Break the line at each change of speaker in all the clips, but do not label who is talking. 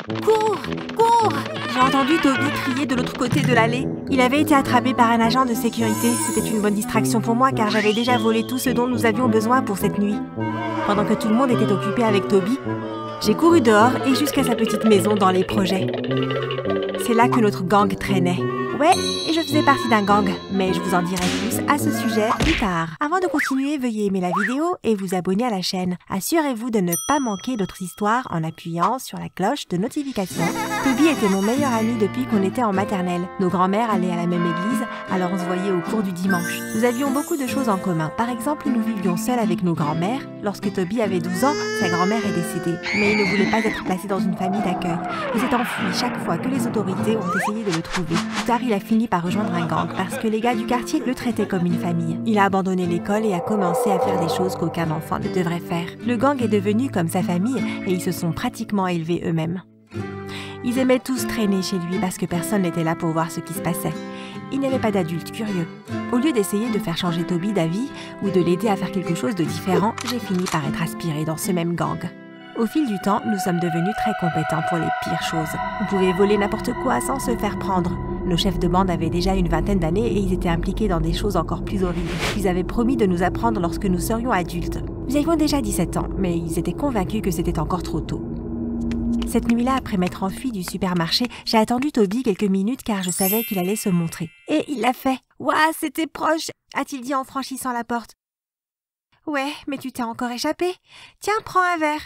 Cours! Cours! J'ai entendu Toby crier de l'autre côté de l'allée. Il avait été attrapé par un agent de sécurité. C'était une bonne distraction pour moi car j'avais déjà volé tout ce dont nous avions besoin pour cette nuit. Pendant que tout le monde était occupé avec Toby, j'ai couru dehors et jusqu'à sa petite maison dans les projets. C'est là que notre gang traînait. Ouais, et je faisais partie d'un gang, mais je vous en dirai plus à ce sujet plus tard. Avant de continuer, veuillez aimer la vidéo et vous abonner à la chaîne. Assurez-vous de ne pas manquer d'autres histoires en appuyant sur la cloche de notification. Toby était mon meilleur ami depuis qu'on était en maternelle. Nos grands-mères allaient à la même église, alors on se voyait au cours du dimanche. Nous avions beaucoup de choses en commun. Par exemple, nous vivions seuls avec nos grands-mères. Lorsque Toby avait 12 ans, sa grand-mère est décédée. Mais il ne voulait pas être placé dans une famille d'accueil. Il s'est enfui chaque fois que les autorités ont essayé de le trouver. Plus tard, il a fini par rejoindre un gang parce que les gars du quartier le traitaient comme une famille. Il a abandonné l'école et a commencé à faire des choses qu'aucun enfant ne devrait faire. Le gang est devenu comme sa famille et ils se sont pratiquement élevés eux-mêmes. Ils aimaient tous traîner chez lui parce que personne n'était là pour voir ce qui se passait. Il n'y avait pas d'adultes curieux. Au lieu d'essayer de faire changer Toby d'avis ou de l'aider à faire quelque chose de différent, j'ai fini par être aspirée dans ce même gang. Au fil du temps, nous sommes devenus très compétents pour les pires choses. On pouvait voler n'importe quoi sans se faire prendre. Nos chefs de bande avaient déjà une vingtaine d'années et ils étaient impliqués dans des choses encore plus horribles. Ils avaient promis de nous apprendre lorsque nous serions adultes. Nous avions déjà 17 ans, mais ils étaient convaincus que c'était encore trop tôt. Cette nuit-là, après m'être enfuie du supermarché, j'ai attendu Toby quelques minutes car je savais qu'il allait se montrer. Et il l'a fait. « Ouah, c'était proche !» a-t-il dit en franchissant la porte. « Ouais, mais tu t'es encore échappé. Tiens, prends un verre. »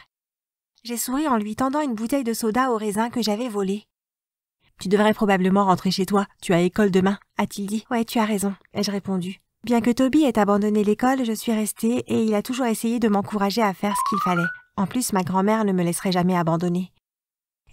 J'ai souri en lui tendant une bouteille de soda au raisin que j'avais volée. « Tu devrais probablement rentrer chez toi. Tu as école demain, » a-t-il dit. « Ouais, tu as raison, » ai-je répondu. Bien que Toby ait abandonné l'école, je suis restée et il a toujours essayé de m'encourager à faire ce qu'il fallait. En plus, ma grand-mère ne me laisserait jamais abandonner.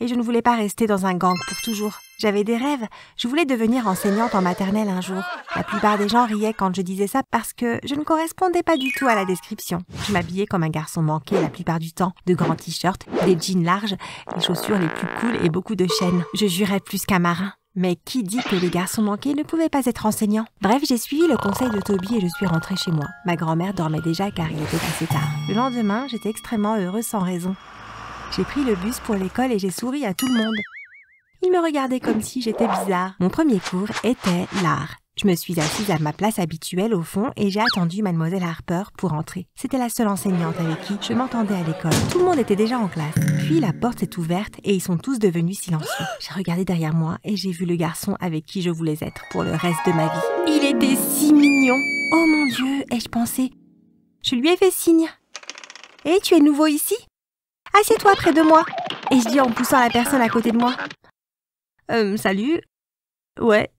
Et je ne voulais pas rester dans un gang pour toujours. J'avais des rêves. Je voulais devenir enseignante en maternelle un jour. La plupart des gens riaient quand je disais ça parce que je ne correspondais pas du tout à la description. Je m'habillais comme un garçon manqué la plupart du temps. De grands t-shirts, des jeans larges, les chaussures les plus cool et beaucoup de chaînes. Je jurais plus qu'un marin. Mais qui dit que les garçons manqués ne pouvaient pas être enseignants? Bref, j'ai suivi le conseil de Toby et je suis rentrée chez moi. Ma grand-mère dormait déjà car il était assez tard. Le lendemain, j'étais extrêmement heureuse sans raison. J'ai pris le bus pour l'école et j'ai souri à tout le monde. Ils me regardaient comme si j'étais bizarre. Mon premier cours était l'art. Je me suis assise à ma place habituelle au fond et j'ai attendu Mademoiselle Harper pour entrer. C'était la seule enseignante avec qui je m'entendais à l'école. Tout le monde était déjà en classe. Puis la porte s'est ouverte et ils sont tous devenus silencieux. J'ai regardé derrière moi et j'ai vu le garçon avec qui je voulais être pour le reste de ma vie. Il était si mignon. Oh mon Dieu, ai-je pensé. Je lui ai fait signe. « Hé, tu es nouveau ici ? Assieds-toi près de moi. » Et je dis en poussant la personne à côté de moi. Salut. Ouais.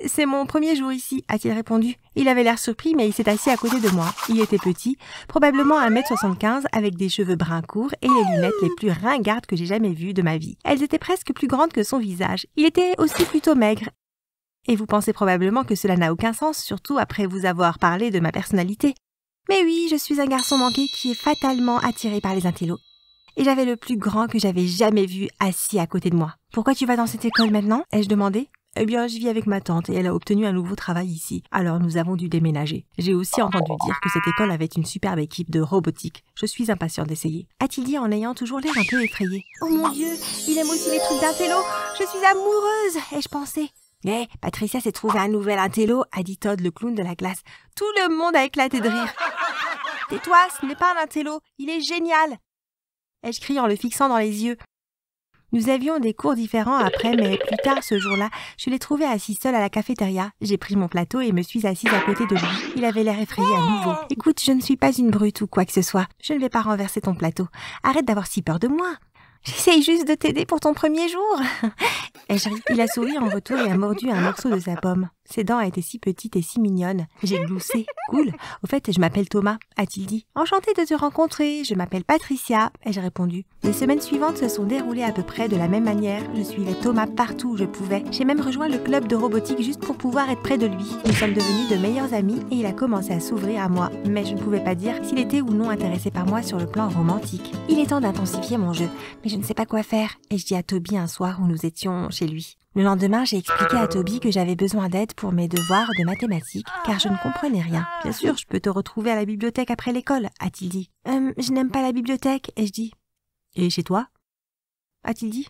C'est mon premier jour ici, a-t-il répondu. Il avait l'air surpris, mais il s'est assis à côté de moi. Il était petit, probablement 1m75, avec des cheveux bruns courts et les lunettes les plus ringardes que j'ai jamais vues de ma vie. Elles étaient presque plus grandes que son visage. Il était aussi plutôt maigre. Et vous pensez probablement que cela n'a aucun sens, surtout après vous avoir parlé de ma personnalité. Mais oui, je suis un garçon manqué qui est fatalement attiré par les intellos. Et j'avais le plus grand que j'avais jamais vu assis à côté de moi. « Pourquoi tu vas dans cette école maintenant ?» ai-je demandé. « Eh bien, je vis avec ma tante et elle a obtenu un nouveau travail ici. Alors nous avons dû déménager. J'ai aussi entendu dire que cette école avait une superbe équipe de robotique. Je suis impatient d'essayer. » a-t-il dit en ayant toujours l'air un peu effrayé. « Oh mon Dieu, il aime aussi les trucs d'intello. Je suis amoureuse !» ai-je pensé. « Hé, Patricia s'est trouvé un nouvel intello !» a dit Todd, le clown de la classe. Tout le monde a éclaté de rire. « Tais-toi, ce n'est pas un intello. Il est génial !» ai-je crié en le fixant dans les yeux. Nous avions des cours différents après, mais plus tard ce jour-là, je l'ai trouvé assis seul à la cafétéria. J'ai pris mon plateau et me suis assise à côté de lui. Il avait l'air effrayé à nouveau. « Écoute, je ne suis pas une brute ou quoi que ce soit. Je ne vais pas renverser ton plateau. Arrête d'avoir si peur de moi. J'essaye juste de t'aider pour ton premier jour. » ai-je ri. Il a souri en retour et a mordu un morceau de sa pomme. Ses dents étaient si petites et si mignonnes. J'ai gloussé. « Cool. Au fait, je m'appelle Thomas, » a-t-il dit. « Enchanté de te rencontrer. Je m'appelle Patricia, » ai-je répondu. Les semaines suivantes se sont déroulées à peu près de la même manière. Je suivais Thomas partout où je pouvais. J'ai même rejoint le club de robotique juste pour pouvoir être près de lui. Nous sommes devenus de meilleurs amis et il a commencé à s'ouvrir à moi. Mais je ne pouvais pas dire s'il était ou non intéressé par moi sur le plan romantique. Il est temps d'intensifier mon jeu, mais je ne sais pas quoi faire, ai-je dit à Toby un soir où nous étions chez lui. Le lendemain, j'ai expliqué à Toby que j'avais besoin d'aide pour mes devoirs de mathématiques, car je ne comprenais rien. « Bien sûr, je peux te retrouver à la bibliothèque après l'école, » a-t-il dit. Je n'aime pas la bibliothèque, ai-je dit. « Et chez toi ?» a-t-il dit.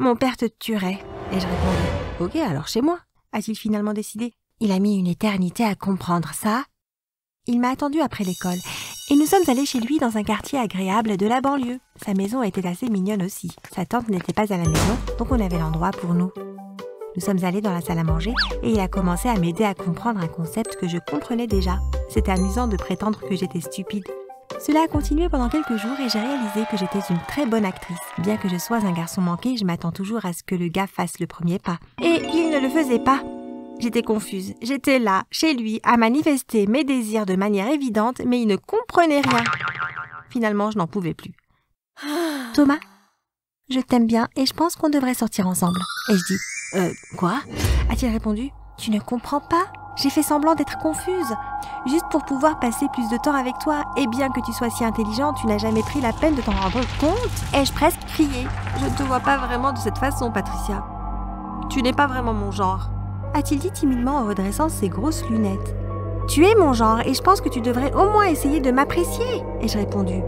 Mon père te tuerait. Et je répondis, ok, alors chez moi, a-t-il finalement décidé. Il a mis une éternité à comprendre ça. Il m'a attendu après l'école et nous sommes allés chez lui dans un quartier agréable de la banlieue. Sa maison était assez mignonne aussi. Sa tante n'était pas à la maison, donc on avait l'endroit pour nous. Nous sommes allés dans la salle à manger et il a commencé à m'aider à comprendre un concept que je comprenais déjà. C'était amusant de prétendre que j'étais stupide. Cela a continué pendant quelques jours et j'ai réalisé que j'étais une très bonne actrice. Bien que je sois un garçon manqué, je m'attends toujours à ce que le gars fasse le premier pas. Et il ne le faisait pas. J'étais confuse. J'étais là, chez lui, à manifester mes désirs de manière évidente, mais il ne comprenait rien. Finalement, je n'en pouvais plus. Thomas, je t'aime bien et je pense qu'on devrait sortir ensemble. Et je dis, quoi? A-t-il répondu, tu ne comprends pas? J'ai fait semblant d'être confuse, juste pour pouvoir passer plus de temps avec toi. Et bien que tu sois si intelligent, tu n'as jamais pris la peine de t'en rendre compte. Ai-je presque crié? Je ne te vois pas vraiment de cette façon, Patricia. Tu n'es pas vraiment mon genre. A-t-il dit timidement en redressant ses grosses lunettes. Tu es mon genre et je pense que tu devrais au moins essayer de m'apprécier. Ai-je répondu.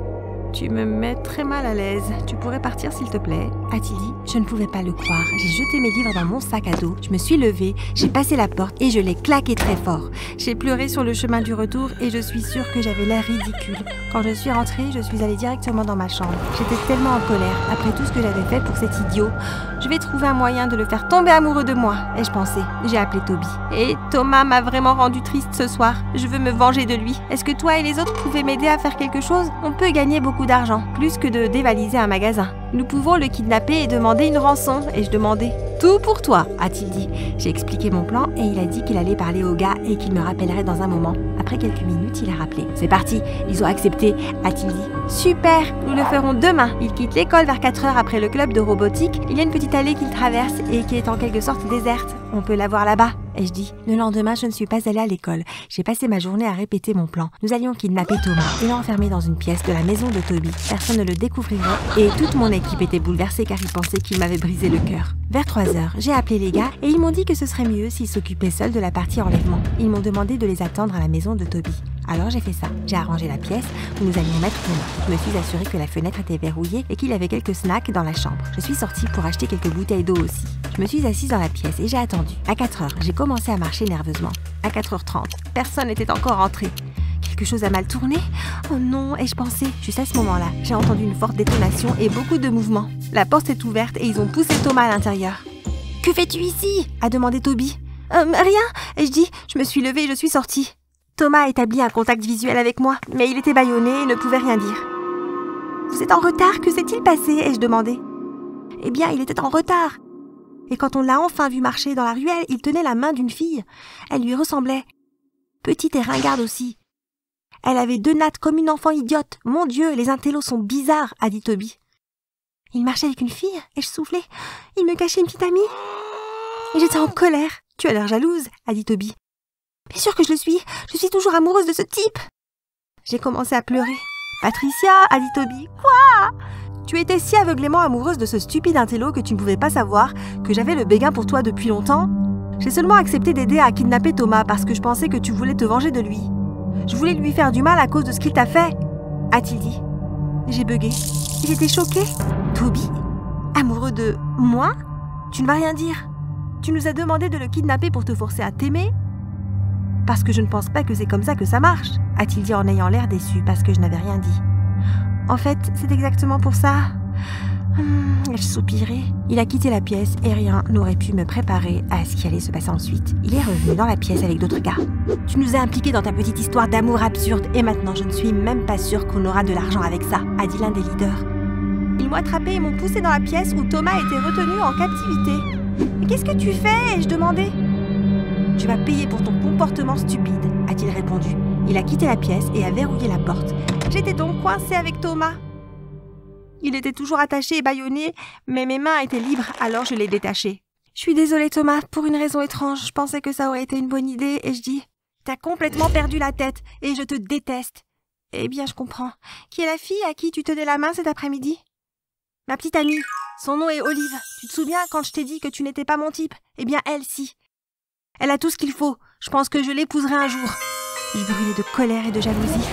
Tu me mets très mal à l'aise. Tu pourrais partir s'il te plaît, a-t-il dit. Je ne pouvais pas le croire. J'ai jeté mes livres dans mon sac à dos. Je me suis levée, j'ai passé la porte et je l'ai claqué très fort. J'ai pleuré sur le chemin du retour et je suis sûre que j'avais l'air ridicule. Quand je suis rentrée, je suis allée directement dans ma chambre. J'étais tellement en colère après tout ce que j'avais fait pour cet idiot. Je vais trouver un moyen de le faire tomber amoureux de moi, ai-je pensé. J'ai appelé Toby. Et Thomas m'a vraiment rendue triste ce soir. Je veux me venger de lui. Est-ce que toi et les autres pouvaient m'aider à faire quelque chose? On peut gagner beaucoup d'argent, plus que de dévaliser un magasin. Nous pouvons le kidnapper et demander une rançon. Et je demandais, tout pour toi, a-t-il dit. J'ai expliqué mon plan et il a dit qu'il allait parler au gars et qu'il me rappellerait dans un moment. Après quelques minutes, il a rappelé. C'est parti, ils ont accepté, a-t-il dit. Super, nous le ferons demain. Il quitte l'école vers 4 heures après le club de robotique. Il y a une petite allée qu'il traverse et qui est en quelque sorte déserte. On peut la voir là-bas. Et je dis, le lendemain, je ne suis pas allée à l'école. J'ai passé ma journée à répéter mon plan. Nous allions kidnapper Thomas et l'enfermer dans une pièce de la maison de Toby. Personne ne le découvrirait et toute mon équipe était bouleversée car ils pensaient qu'il m'avait brisé le cœur. Vers 3 heures, j'ai appelé les gars et ils m'ont dit que ce serait mieux s'ils s'occupaient seuls de la partie enlèvement. Ils m'ont demandé de les attendre à la maison de Toby. Alors j'ai fait ça. J'ai arrangé la pièce où nous allions mettre Thomas. Je me suis assurée que la fenêtre était verrouillée et qu'il y avait quelques snacks dans la chambre. Je suis sortie pour acheter quelques bouteilles d'eau aussi. Je me suis assise dans la pièce et j'ai attendu. À 4 heures, j'ai commencé à marcher nerveusement. À 4h30, personne n'était encore rentré. Quelque chose a mal tourné? Oh non, ai-je pensé? Juste à ce moment-là, j'ai entendu une forte détonation et beaucoup de mouvements. La porte s'est ouverte et ils ont poussé Thomas à l'intérieur. « Que fais-tu ici ?» a demandé Toby. Rien, ai-je dit. Je me suis levée et je suis sortie. Thomas a établi un contact visuel avec moi, mais il était bâillonné et ne pouvait rien dire. « Vous êtes en retard, que s'est-il passé ?» ai-je demandé. Eh bien, il était en retard. Et quand on l'a enfin vu marcher dans la ruelle, il tenait la main d'une fille. Elle lui ressemblait. Petite et ringarde aussi. Elle avait 2 nattes comme une enfant idiote. Mon Dieu, les intellos sont bizarres, a dit Toby. Il marchait avec une fille et je soufflais. Il me cachait une petite amie. Et j'étais en colère. Tu as l'air jalouse, a dit Toby. Bien sûr que je le suis. Je suis toujours amoureuse de ce type. J'ai commencé à pleurer. Patricia, a dit Toby. Quoi? Tu étais si aveuglément amoureuse de ce stupide intello que tu ne pouvais pas savoir que j'avais le béguin pour toi depuis longtemps? J'ai seulement accepté d'aider à kidnapper Thomas parce que je pensais que tu voulais te venger de lui. Je voulais lui faire du mal à cause de ce qu'il t'a fait, a-t-il dit. J'ai bugué. J'étais choquée. Toby? Amoureux de moi? Tu ne vas rien dire. Tu nous as demandé de le kidnapper pour te forcer à t'aimer? Parce que je ne pense pas que c'est comme ça que ça marche, a-t-il dit en ayant l'air déçu parce que je n'avais rien dit. En fait, c'est exactement pour ça. Je soupirais. Il a quitté la pièce et rien n'aurait pu me préparer à ce qui allait se passer ensuite. Il est revenu dans la pièce avec d'autres gars. Tu nous as impliqués dans ta petite histoire d'amour absurde et maintenant je ne suis même pas sûre qu'on aura de l'argent avec ça, a dit l'un des leaders. Ils m'ont attrapé et m'ont poussé dans la pièce où Thomas était retenu en captivité. Mais qu'est-ce que tu fais? Ai-je demandé. Tu vas payer pour ton comportement stupide, a-t-il répondu. Il a quitté la pièce et a verrouillé la porte. J'étais donc coincée avec Thomas. Il était toujours attaché et bâillonné, mais mes mains étaient libres, alors je l'ai détaché. Je suis désolée Thomas, pour une raison étrange, je pensais que ça aurait été une bonne idée et je dis « T'as complètement perdu la tête et je te déteste. » Eh bien, je comprends. Qui est la fille à qui tu tenais la main cet après-midi? Ma petite amie. Son nom est Olive. Tu te souviens quand je t'ai dit que tu n'étais pas mon type? Eh bien, elle, si. Elle a tout ce qu'il faut. Je pense que je l'épouserai un jour. Je brûlais de colère et de jalousie.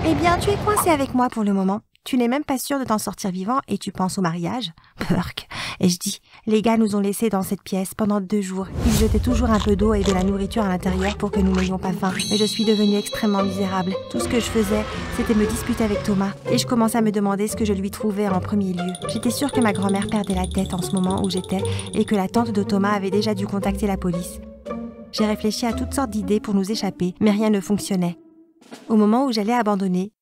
Eh bien, tu es coincé avec moi pour le moment. Tu n'es même pas sûr de t'en sortir vivant et tu penses au mariage? Burk, Et je dis, les gars nous ont laissés dans cette pièce pendant 2 jours. Ils jetaient toujours un peu d'eau et de la nourriture à l'intérieur pour que nous n'ayons pas faim. Mais je suis devenue extrêmement misérable. Tout ce que je faisais, c'était me disputer avec Thomas. Et je commençais à me demander ce que je lui trouvais en premier lieu. J'étais sûre que ma grand-mère perdait la tête en ce moment où j'étais et que la tante de Thomas avait déjà dû contacter la police. J'ai réfléchi à toutes sortes d'idées pour nous échapper, mais rien ne fonctionnait. Au moment où j'allais abandonner,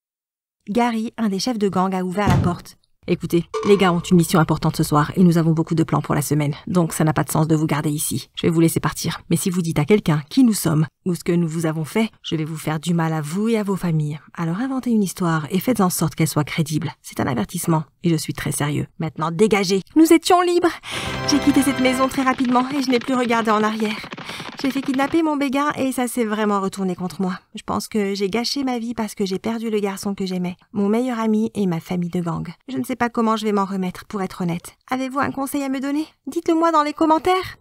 Gary, un des chefs de gang, a ouvert la porte. Écoutez, les gars ont une mission importante ce soir et nous avons beaucoup de plans pour la semaine, donc ça n'a pas de sens de vous garder ici. Je vais vous laisser partir. Mais si vous dites à quelqu'un qui nous sommes ou ce que nous vous avons fait, je vais vous faire du mal à vous et à vos familles. Alors inventez une histoire et faites en sorte qu'elle soit crédible. C'est un avertissement et je suis très sérieux. Maintenant dégagez. Nous étions libres. J'ai quitté cette maison très rapidement et je n'ai plus regardé en arrière. J'ai fait kidnapper mon béguin et ça s'est vraiment retourné contre moi. Je pense que j'ai gâché ma vie parce que j'ai perdu le garçon que j'aimais, mon meilleur ami et ma famille de gang. Je ne sais pas comment je vais m'en remettre, pour être honnête. Avez-vous un conseil à me donner? Dites-le moi dans les commentaires.